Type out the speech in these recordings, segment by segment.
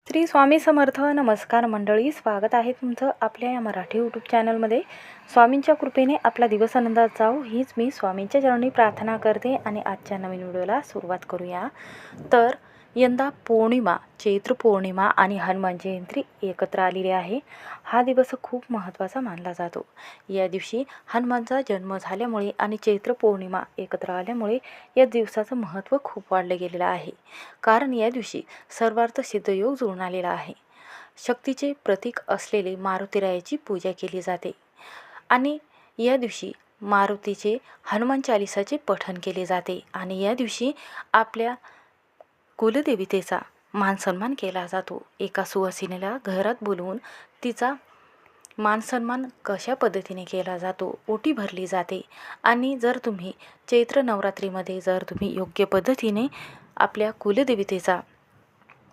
श्री स्वामी समर्थ. नमस्कार मंडळी, स्वागत आहे तुमचं आपल्या या मराठी यूट्यूब चॅनलमध्ये. स्वामींच्या कृपेने आपला दिवस आनंदात जाऊ हीच मी स्वामींच्या चरणी प्रार्थना करते आणि आजच्या नवीन व्हिडिओला सुरुवात करूया. तर यंदा पौर्णिमा, चैत्र पौर्णिमा आणि हनुमान जयंती एकत्र आलेली आहे. हा दिवस खूप महत्त्वाचा मानला जातो. या दिवशी हनुमानचा जन्म झाल्यामुळे आणि चैत्र पौर्णिमा एकत्र आल्यामुळे या दिवसाचं महत्त्व खूप वाढलं गेलेलं आहे. कारण या दिवशी सर्वार्थ सिद्धयोग जुळून आलेला आहे. शक्तीचे प्रतीक असलेले मारुतीरायाची पूजा केली जाते आणि या दिवशी मारुतीचे हनुमान चालिसाचे पठण केले जाते आणि या दिवशी आपल्या कुलदेवतेचा मान सन्मान केला जातो. एका सुवासिनीला घरात बोलवून तिचा मान सन्मान कशा पद्धतीने केला जातो, ओटी भरली जाते. आणि जर तुम्ही चैत्र नवरात्रीमध्ये जर तुम्ही योग्य पद्धतीने आपल्या कुलदेवतेचा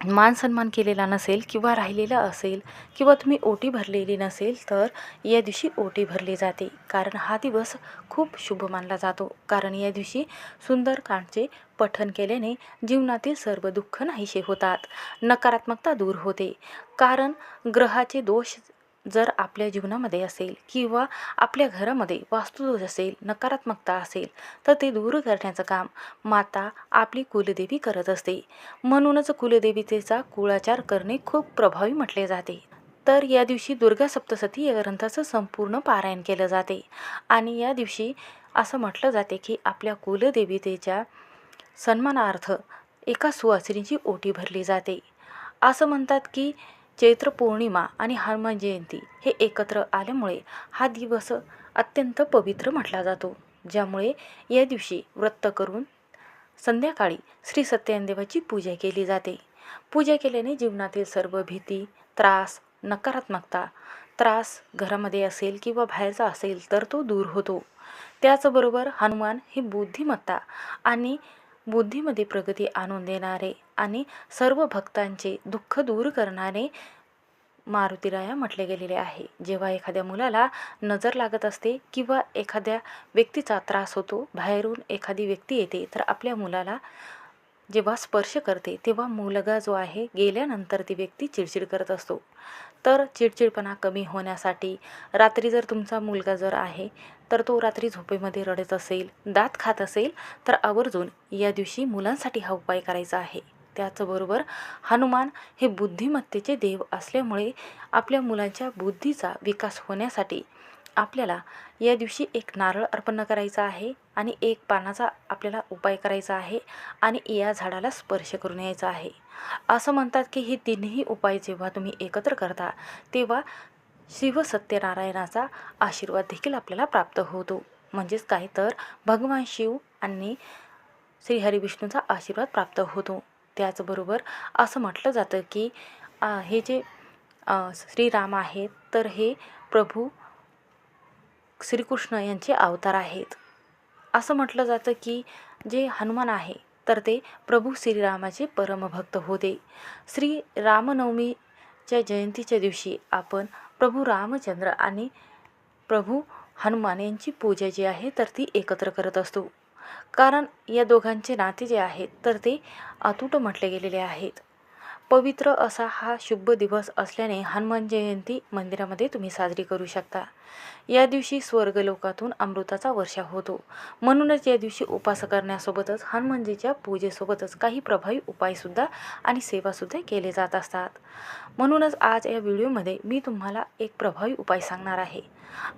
मान सन्मान केलेला नसेल किंवा राहिलेला असेल किंवा तुम्ही ओटी भरलेली नसेल तर या दिवशी ओटी भरली जाते. कारण हा दिवस खूप शुभ मानला जातो. कारण या दिवशी सुंदरकांडचे पठण केल्याने जीवनातील सर्व दुःख नाहीसे होतात, नकारात्मकता दूर होते. कारण ग्रहाचे दोष जर आपल्या जीवनामध्ये असेल किंवा आपल्या घरामध्ये वास्तुदोष असेल, नकारात्मकता असेल तर ते दूर करण्याचं काम माता आपली कुलदेवी करत असते. म्हणूनच कुलदेवीतेचा कुळाचार करणे खूप प्रभावी म्हटले जाते. तर या दिवशी दुर्गा सप्तशती या ग्रंथाचं संपूर्ण पारायण केलं जाते आणि या दिवशी असं म्हटलं जाते की आपल्या कुलदेवतेच्या सन्मानार्थ एका सुवासिनीची ओटी भरली जाते. असं म्हणतात की चैत्र पौर्णिमा आणि हनुमान जयंती हे एकत्र आल्यामुळे हा दिवस अत्यंत पवित्र म्हटला जातो. ज्यामुळे या दिवशी व्रत करून संध्याकाळी श्री सत्यनारायणाची पूजा केली जाते. पूजा केल्याने जीवनातील सर्व भीती, त्रास, नकारात्मकता, त्रास घरामध्ये असेल किंवा बाहेरचा असेल तर तो दूर होतो. त्याचबरोबर हनुमान ही बुद्धिमत्ता आणि बुद्धीमध्ये प्रगती आणून देणारे आणि सर्व भक्तांचे दुःख दूर करणारे मारुतीराया म्हटले गेलेले आहे. जेव्हा एखाद्या मुलाला नजर लागत असते किंवा एखाद्या व्यक्तीचा त्रास होतो, बाहेरून एखादी व्यक्ती येते तर आपल्या मुलाला जेव्हा स्पर्श करते तेव्हा मुलगा जो आहे गेल्यानंतर ती व्यक्ती चिडचिड करत असतो. तर चिडचिडपणा कमी होण्यासाठी रात्री जर तुमचा मुलगा जर आहे तर तो रात्री झोपेमध्ये रडत असेल, दात खात असेल तर आवर्जून या दिवशी मुलांसाठी हा उपाय करायचा आहे. त्याचबरोबर हनुमान हे बुद्धिमत्तेचे देव असल्यामुळे आपल्या मुलांच्या बुद्धीचा विकास होण्यासाठी आपल्याला या दिवशी एक नारळ अर्पण करायचा आहे आणि एक पानाचा आपल्याला उपाय करायचा आहे आणि या झाडाला स्पर्श करून यायचा आहे. असं म्हणतात की हे तिन्ही उपाय जेव्हा तुम्ही एकत्र करता तेव्हा शिव सत्यनारायणाचा आशीर्वाद देखील आपल्याला प्राप्त होतो. म्हणजेच काय तर भगवान शिव आणि श्री हरिविष्णूचा आशीर्वाद प्राप्त होतो. त्याचबरोबर असं म्हटलं जातं की हे जे श्रीराम आहेत तर हे प्रभू श्रीकृष्ण यांचे अवतार आहेत. असं म्हटलं जातं की जे हनुमान आहे तर ते प्रभू श्रीरामाचे परमभक्त होते. श्री रामनवमीच्या जयंतीच्या दिवशी आपण प्रभू रामचंद्र आणि प्रभू हनुमान यांची पूजा जी आहे तर ती एकत्र करत असतो. कारण या दोघांचे नाते जे आहेत तर ते अतूट म्हटले गेलेले आहेत. पवित्र असा हा शुभ दिवस असल्याने हनुमान जयंती मंदिरामध्ये तुम्ही साजरी करू शकता. या दिवशी स्वर्गलोकातून अमृताचा वर्षा होतो. म्हणूनच या दिवशी उपास करण्यासोबतच हनुमानजीच्या पूजेसोबतच काही प्रभावी उपायसुद्धा आणि सेवासुद्धा केले जात असतात. म्हणूनच आज या व्हिडिओमध्ये मी तुम्हाला एक प्रभावी उपाय सांगणार आहे.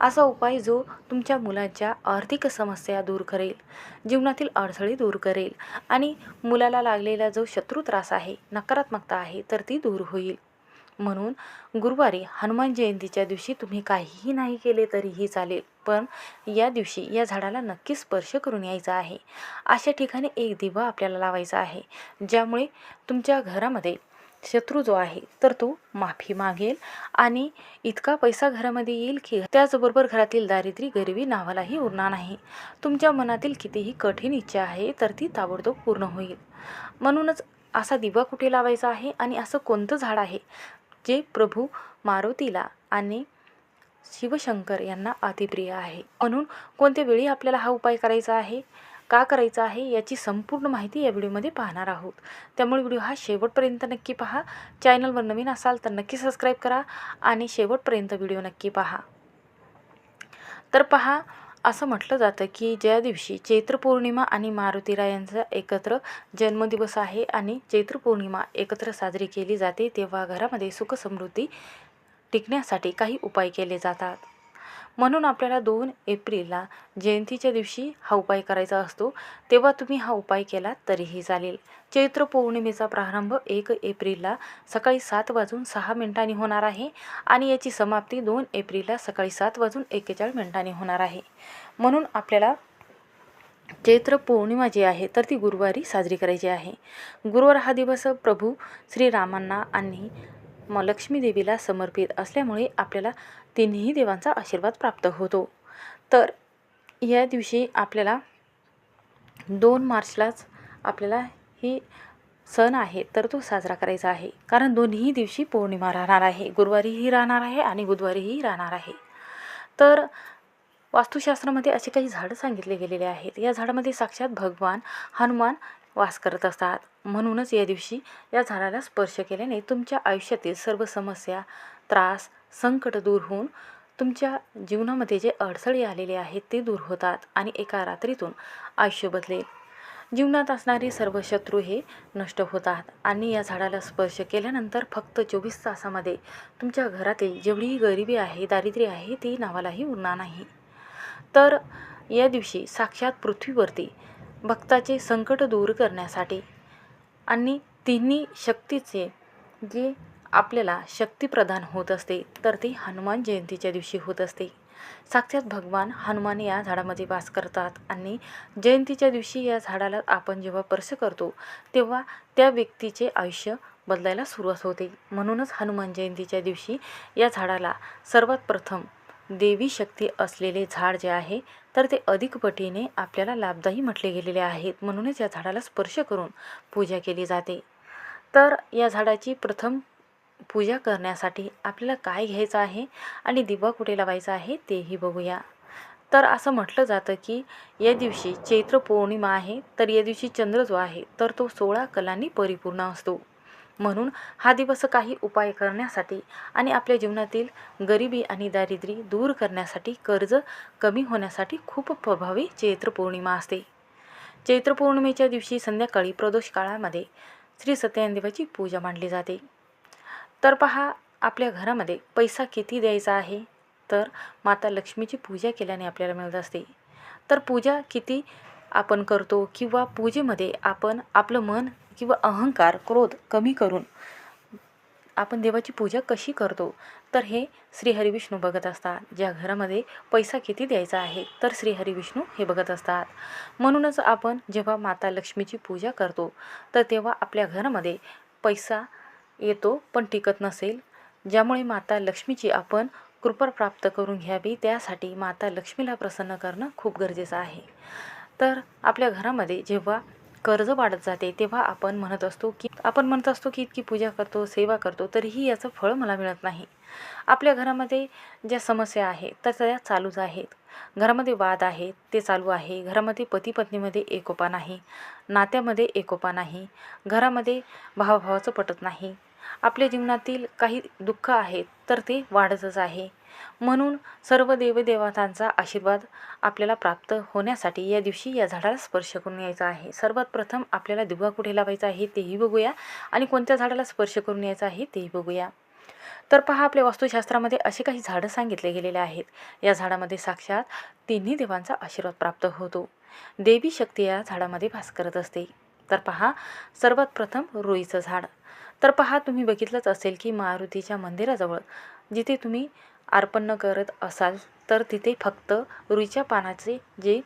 असा उपाय जो तुमच्या मुलांच्या आर्थिक समस्या दूर करेल, जीवनातील अडथळे दूर करेल आणि मुलाला लागलेला जो शत्रू त्रास आहे, नकारात्मकता आहे तर ती दूर होईल. म्हणून गुरुवारी हनुमान जयंतीच्या दिवशी तुम्ही काहीही नाही केले तरीही चालेल, पण या दिवशी या झाडाला नक्की स्पर्श करून यायचा आहे. अशा ठिकाणी एक दिवा आपल्याला लावायचा आहे, ज्यामुळे तुमच्या घरामध्ये शत्रू जो आहे तर तो माफी मागेल आणि इतका पैसा घरामध्ये येईल की त्याचबरोबर घरातील दारिद्र्य गरिबी नावालाही उरणार नाही. तुमच्या मनातील कितीही कठीण इच्छा आहे तर ती ताबडतोब पूर्ण होईल. म्हणूनच असा दिवा कुठे लावायचा आहे आणि असं कोणतं झाड आहे जे प्रभू मारुतीला आणि शिवशंकर यांना अतिप्रिय आहे. म्हणून कोणत्या वेळी आपल्याला हा उपाय करायचा आहे का करायचं आहे याची संपूर्ण माहिती या व्हिडिओमध्ये पाहणार आहोत. त्यामुळे व्हिडिओ हा शेवटपर्यंत नक्की पहा. चॅनलवर नवीन असाल तर नक्की सबस्क्राईब करा आणि शेवटपर्यंत व्हिडिओ नक्की पहा. तर पहा, असं म्हटलं जातं की ज्या दिवशी चैत्र पौर्णिमा आणि मारुतीरायांचा एकत्र जन्मदिवस आहे आणि चैत्र पौर्णिमा एकत्र साजरी केली जाते, तेव्हा घरामध्ये सुख समृद्धी टिकण्यासाठी काही उपाय केले जातात. म्हणून आपल्याला 2 एप्रिलला जयंतीच्या दिवशी हा उपाय करायचा असतो. तेव्हा तुम्ही हा उपाय केला तरीही चालेल. चैत्र पौर्णिमेचा प्रारंभ 1 एप्रिलला सकाळी 7:06 होणार आहे आणि याची समाप्ती 2 एप्रिलला सकाळी 7:41 होणार आहे. म्हणून आपल्याला चैत्र पौर्णिमा जी आहे तर ती गुरुवारी साजरी करायची आहे. गुरुवार हा दिवस प्रभू श्रीरामांना आणि लक्ष्मी देवीला समर्पित असल्यामुळे आपल्याला तिन्ही देवांचा आशीर्वाद प्राप्त होतो. तर या दिवशी आपल्याला 2 मार्चलाच आपल्याला ही सण आहे तर तो साजरा करायचा आहे. कारण दोन्ही दिवशी पौर्णिमा राहणार आहे, गुरुवारीही राहणार आहे आणि बुधवारीही राहणार आहे. तर वास्तुशास्त्रामध्ये असे काही झाडं सांगितले गेलेले आहेत. या झाडामध्ये साक्षात भगवान हनुमान वास करत असतात. म्हणूनच या दिवशी या झाडाला स्पर्श केल्याने तुमच्या आयुष्यातील सर्व समस्या, त्रास, संकट दूर होऊन तुमच्या जीवनामध्ये जे अडचणी आलेले आहेत ते दूर होतात आणि एका रात्रीतून आयुष्य बदलेल. जीवनात असणारे सर्व शत्रू हे नष्ट होतात आणि या झाडाला स्पर्श केल्यानंतर फक्त 24 तासामध्ये तुमच्या घरातील जेवढीही गरिबी आहे, दारिद्र्य आहे ती नावालाही उरणार नाही. तर या दिवशी साक्षात पृथ्वीवरती भक्ताचे संकट दूर करण्यासाठी आणि तिन्ही शक्तीचे जे आपल्याला शक्ती प्रदान होत असते तर ती हनुमान जयंतीच्या दिवशी होत असते. साक्षात भगवान हनुमान या झाडामध्ये वास करतात आणि जयंतीच्या दिवशी या झाडाला आपण जेव्हा स्पर्श करतो तेव्हा त्या व्यक्तीचे आयुष्य बदलायला सुरुवात होते. म्हणूनच हनुमान जयंतीच्या दिवशी या झाडाला सर्वात प्रथम देवी शक्ती असलेले झाड जे आहे तर ते अधिक पटीने आपल्याला लाभदायी म्हटले गेलेले आहेत. म्हणूनच या झाडाला स्पर्श करून पूजा केली जाते. तर या झाडाची प्रथम पूजा करण्यासाठी आपल्याला काय घ्यायचं आहे आणि दिवा कुठे लावायचा आहे तेही बघूया. तर असं म्हटलं जातं की या दिवशी चैत्र पौर्णिमा आहे तर या दिवशी चंद्र जो आहे तर तो 16 कलांनी परिपूर्ण असतो. म्हणून हा दिवस काही उपाय करण्यासाठी आणि आपल्या जीवनातील गरिबी आणि दारिद्र्य दूर करण्यासाठी, कर्ज कमी होण्यासाठी खूप प्रभावी चैत्र पौर्णिमा असते. चैत्र पौर्णिमेच्या दिवशी संध्याकाळी प्रदोष काळामध्ये श्री सत्यनारायण पूजा मांडली जाते. तर पहा, आपल्या घरामध्ये पैसा किती द्यायचा आहे तर माता लक्ष्मीची पूजा केल्याने आपल्याला मिळत असते. तर पूजा किती आपण करतो किंवा पूजेमध्ये आपण आपलं मन किंवा अहंकार, क्रोध कमी करून आपण देवाची पूजा कशी करतो तर हे श्रीहरी विष्णू बघत असतात. ज्या घरामध्ये पैसा किती द्यायचा आहे तर श्रीहरी विष्णू हे बघत असतात. म्हणूनच आपण जेव्हा माता लक्ष्मीची पूजा करतो तर तेव्हा आपल्या घरामध्ये पैसा येतो पण टिकत नसेल, ज्यामुळे माता लक्ष्मीची आपण कृपा प्राप्त करून घ्यावी त्यासाठी माता लक्ष्मीला प्रसन्न करणं खूप गरजेचं आहे. तर आपल्या घरामध्ये जेव्हा कर्ज वाढत जाते तेव्हा आपण म्हणत असतो की इतकी पूजा करतो, सेवा करतो तरीही याचं फळ मला मिळत नाही. आपल्या घरामध्ये ज्या समस्या आहेत तर त्या चालूच आहेत. घरामध्ये वाद आहेत ते चालू आहे. घरामध्ये पती पत्नीमध्ये एकोपा नाही, नात्यामध्ये एकोपा नाही, घरामध्ये भावाभावाचं पटत नाही, आपल्या जीवनातील काही दुःख आहेत तर ते वाढतच आहे. म्हणून सर्व देवदेवतांचा आशीर्वाद आपल्याला प्राप्त होण्यासाठी या दिवशी या झाडाला स्पर्श करून यायचा आहे. सर्वात प्रथम आपल्याला दिवा कुठे लावायचा आहे तेही बघूया आणि कोणत्या झाडाला स्पर्श करून यायचा आहे तेही बघूया. तर पहा, आपल्या वास्तुशास्त्रामध्ये असे काही झाडं सांगितले गेलेले आहेत. या झाडामध्ये साक्षात तिन्ही देवांचा आशीर्वाद प्राप्त होतो. देवी शक्ती या झाडामध्ये वास करत असते. तर पहा, सर्वात प्रथम रुईचं झाड. तर पहा, तुम्ही बघितलंच असेल की मारुतीच्या मंदिराजवळ जिथे तुम्ही अर्पण करत असाल तर तिथे फक्त रुईच्या पानाचे जे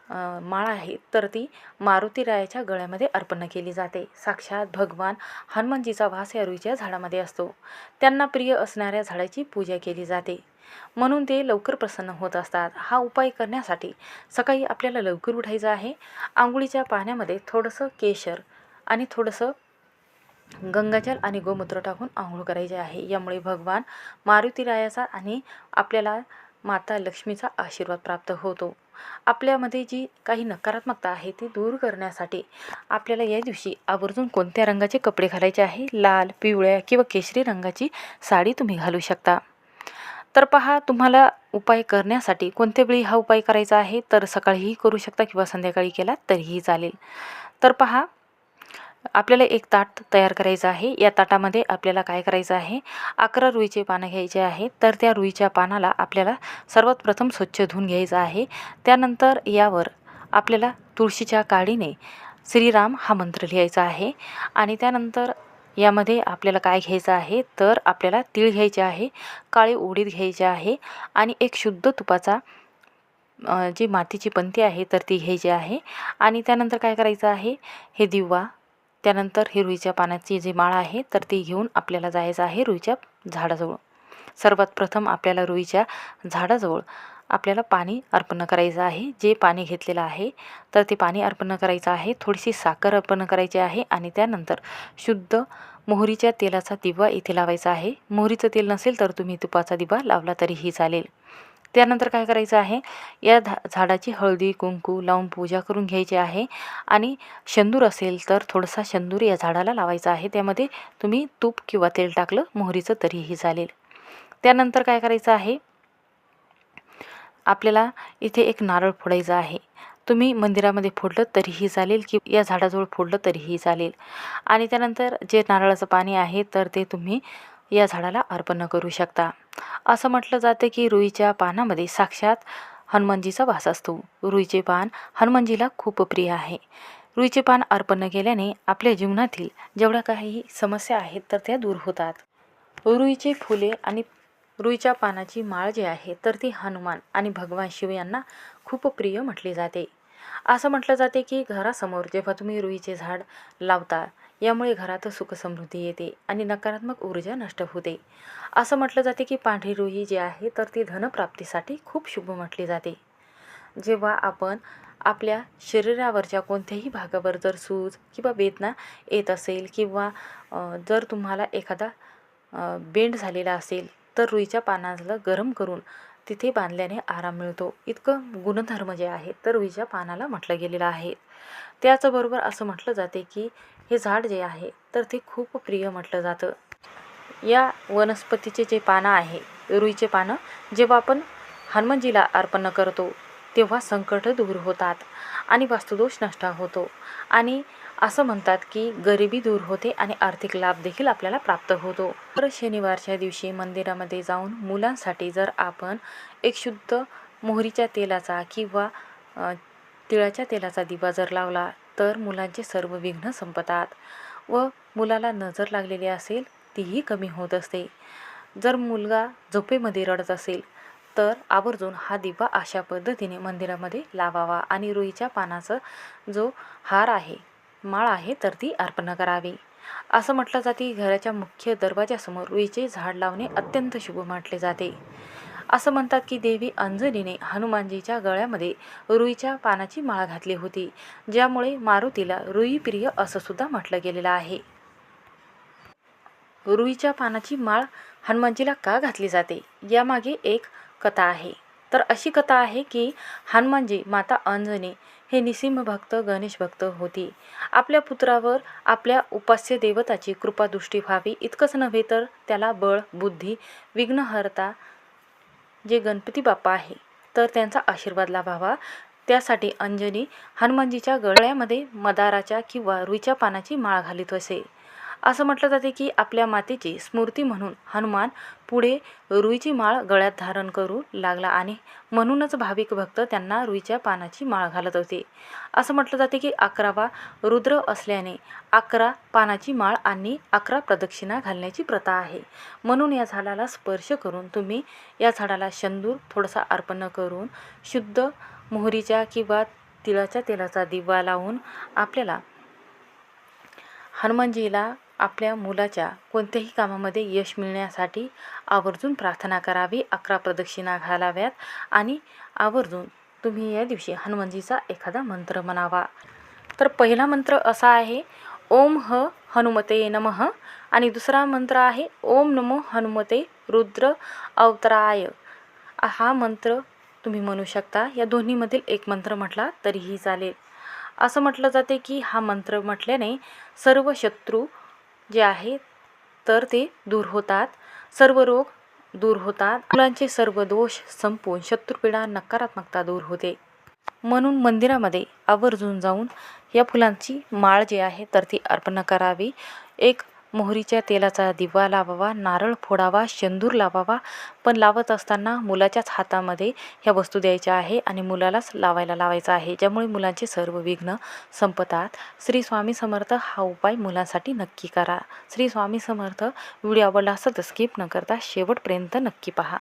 माळ आहे तर ती मारुतीरायाच्या गळ्यामध्ये अर्पण केली जाते. साक्षात भगवान हनुमानजीचा वास या रुईच्या झाडामध्ये असतो. त्यांना प्रिय असणाऱ्या झाडाची पूजा केली जाते म्हणून ते लवकर प्रसन्न होत असतात. हा उपाय करण्यासाठी सकाळी आपल्याला लवकर उठायचं आहे. आंघोळीच्या पाण्यामध्ये थोडंसं केशर आणि थोडंसं गंगाजल आणि गोमूत्र टाकून आंघोळ करायचे आहे. यामुळे भगवान मारुतीरायाचा आणि आपल्याला माता लक्ष्मीचा आशीर्वाद प्राप्त होतो. आपल्यामध्ये जी काही नकारात्मकता आहे ती दूर करण्यासाठी आपल्याला या दिवशी आवर्जून कोणत्या रंगाचे कपडे घालायचे आहे, लाल, पिवळ्या किंवा केशरी रंगाची साडी तुम्ही घालू शकता। तर पहा, तुम्हाला उपाय करण्यासाठी कोणत्या वेळी हा उपाय करायचा आहे, तर सकाळीही करू शकता किंवा संध्याकाळी केला तरीही चालेल। तर पहा, आपल्याला एक ताट तयार करायचं आहे। या ताटामध्ये आपल्याला काय करायचं आहे, 11 रुईचे पानं घ्यायचे आहेत। तर त्या रुईच्या पानाला आपल्याला सर्वात प्रथम स्वच्छ धुवून घ्यायचं आहे। त्यानंतर यावर आपल्याला तुळशीच्या काडीने श्रीराम हा मंत्र लिहायचा आहे। आणि त्यानंतर यामध्ये आपल्याला काय घ्यायचं आहे, तर आपल्याला तीळ घ्यायचे आहे, काळे उडीद घ्यायचे आहे आणि एक शुद्ध तुपाचा जी मातीची पंती आहे तर ती घ्यायची आहे। आणि त्यानंतर काय करायचं आहे, हे दिवा, त्यानंतर ही रुईच्या पानाची जी माळ आहे तर ती घेऊन आपल्याला जायचं आहे रुईच्या झाडाजवळ। सर्वात प्रथम आपल्याला रुईच्या झाडाजवळ आपल्याला पाणी अर्पण करायचं आहे। जे पाणी घेतलेलं आहे तर ते पाणी अर्पण करायचं आहे, थोडीशी साखर अर्पण करायची आहे आणि त्यानंतर शुद्ध मोहरीच्या तेलाचा दिवा इथे लावायचा आहे। मोहरीचं तेल नसेल तर तुम्ही तुपाचा दिवा लावला तरीही चालेल। त्यानंतर काय करायचं आहे, या झाडाची हळदी कुंकू लावून पूजा करून घ्यायची आहे आणि शेंदूर असेल तर थोडासा शेंदूर या झाडाला लावायचा आहे। त्यामध्ये तुम्ही तूप किंवा तेल टाकलं मोहरीचं तरीही चालेल। त्यानंतर काय करायचं आहे, आपल्याला इथे एक नारळ फोडायचा आहे। तुम्ही मंदिरामध्ये फोडलं तरीही चालेल की या झाडाजवळ फोडलं तरीही चालेल। आणि त्यानंतर जे नारळाचं पाणी आहे तर ते तुम्ही या झाडाला अर्पण करू शकता। असं म्हटलं जातं की रुईच्या पानामध्ये साक्षात हनुमानजीचा वास असतो। रुईचे पान हनुमानजीला खूप प्रिय आहे। रुईचे पान अर्पण केल्याने आपल्या जीवनातील जेवढ्या काही समस्या आहेत तर त्या दूर होतात। रुईचे फुले आणि रुईच्या पानाची माळ जी आहे तर ती हनुमान आणि भगवान शिव यांना खूप प्रिय म्हटली जाते। असं म्हटलं जाते की घरासमोर जेव्हा तुम्ही रुईचे झाड लावता यामुळे घरात सुख समृद्धी येते आणि नकारात्मक ऊर्जा नष्ट होते। असं म्हटलं जाते की पांढरी रुई जी आहे तर ती धनप्राप्तीसाठी खूप शुभ म्हटली जाते। जेव्हा आपण आपल्या शरीरावरच्या कोणत्याही भागावर जर सूज किंवा वेदना येत असेल किंवा जर तुम्हाला एखादा बेंड झालेला असेल तर रुईच्या पानाला गरम करून तिथे बांधल्याने आराम मिळतो। इतकं गुणधर्म जे आहे तर रुईच्या पानाला म्हटलं गेलेलं आहे। त्याचबरोबर असं म्हटलं जाते की हे झाड जे आहे तर ते खूप प्रिय म्हटलं जातं। या वनस्पतीचे जे पानं आहे, रुईचे पानं, जेव्हा आपण हनुमानजीला अर्पण करतो तेव्हा संकट दूर होतात आणि वास्तुदोष नष्ट होतो आणि असं म्हणतात की गरिबी दूर होते आणि आर्थिक लाभ देखील आपल्याला प्राप्त होतो। तर शनिवारच्या दिवशी मंदिरामध्ये जाऊन मुलांसाठी जर आपण एक शुद्ध मोहरीच्या तेलाचा किंवा तिळाच्या तेलाचा दिवा जर लावला तर मुलांचे सर्व विघ्न संपतात व मुलाला नजर लागलेली असेल तीही कमी होत असते। जर मुलगा झोपेमध्ये रडत असेल तर आवर्जून हा दिवा अशा पद्धतीने मंदिरामध्ये लावावा आणि रुईच्या पानाचा जो हार आहे, माळ आहे तर ती अर्पण करावी। असं म्हटलं जाते घराच्या मुख्य दरवाजासमोर रुईचे झाड लावणे अत्यंत शुभ म्हटले जाते। असं म्हणतात की देवी अंजनीने हनुमानजीच्या गळ्यामध्ये रुईच्या पानाची माळ घातली होती, ज्यामुळे मारुतीला रुई प्रिय असं सुद्धा म्हटलं गेलेलं आहे। रुईच्या पानाची माळ हनुमानजीला का घातली जाते यामागे एक कथा आहे। तर अशी कथा आहे की हनुमानजी माता अंजनी हे निसिंह भक्त गणेश भक्त होती। आपल्या पुत्रावर आपल्या उपास्य देवताची कृपादृष्टी व्हावी इतकंच नव्हे तर त्याला बळ बुद्धी विघ्नहर्ता जे गणपती बाप्पा आहे तर त्यांचा आशीर्वाद लाभावा, त्यासाठी अंजनी हनुमानजीच्या गळ्यामध्ये मदाराच्या किंवा रुईच्या पानाची माळ घालीत असे। असं म्हटलं जाते की आपल्या मातेची स्मृती म्हणून हनुमान पुढे रुईची माळ गळ्यात धारण करू लागला आणि म्हणूनच भाविक भक्त त्यांना रुईच्या पानाची माळ घालत होते। असं म्हटलं जाते की 11वा रुद्र असल्याने 11 पानाची माळ आणि 11 प्रदक्षिणा घालण्याची प्रथा आहे। म्हणून या झाडाला स्पर्श करून तुम्ही या झाडाला शेंदूर थोडासा अर्पण करून शुद्ध मोहरीच्या किंवा तिळाच्या तेलाचा दिवा लावून आपल्याला हनुमानजीला आपल्या मुलाच्या कोणत्याही कामामध्ये यश मिळण्यासाठी आवर्जून प्रार्थना करावी, 11 प्रदक्षिणा घालाव्यात आणि आवर्जून तुम्ही या दिवशी हनुमानजीचा एखादा मंत्र म्हणावा। तर पहिला मंत्र असा आहे, ओम हनुमते नमः आणि दुसरा मंत्र आहे ओम नमो हनुमते रुद्र अवताराय। हा मंत्र तुम्ही म्हणू शकता. या दोन्हीमधील एक मंत्र म्हटला तरीही चालेल. असं म्हटलं जाते की हा मंत्र म्हटल्याने सर्व शत्रू जे आहे तर ते दूर होतात, सर्व रोग दूर होतात, मुलांचे सर्व दोष संपून शत्रुपीडा नकारात्मकता दूर होते. म्हणून मंदिरामध्ये आवर्जून जाऊन या फुलांची माळ जी आहे तर ती अर्पण करावी. एक मोहरीच्या तेलाचा दिवा लावावा, नारळ फोडावा, शेंदूर लावावा. पण लावत असताना मुलाच्याच हातामध्ये ह्या वस्तू द्यायच्या आहे आणि मुलालाच लावायचा आहे, ज्यामुळे मुलांचे सर्व विघ्न संपतात. श्री स्वामी समर्थ हा उपाय मुलांसाठी नक्की करा. श्री स्वामी समर्थ. व्हिडिओ आवडला असेल तर स्किप न करता शेवटपर्यंत नक्की पहा.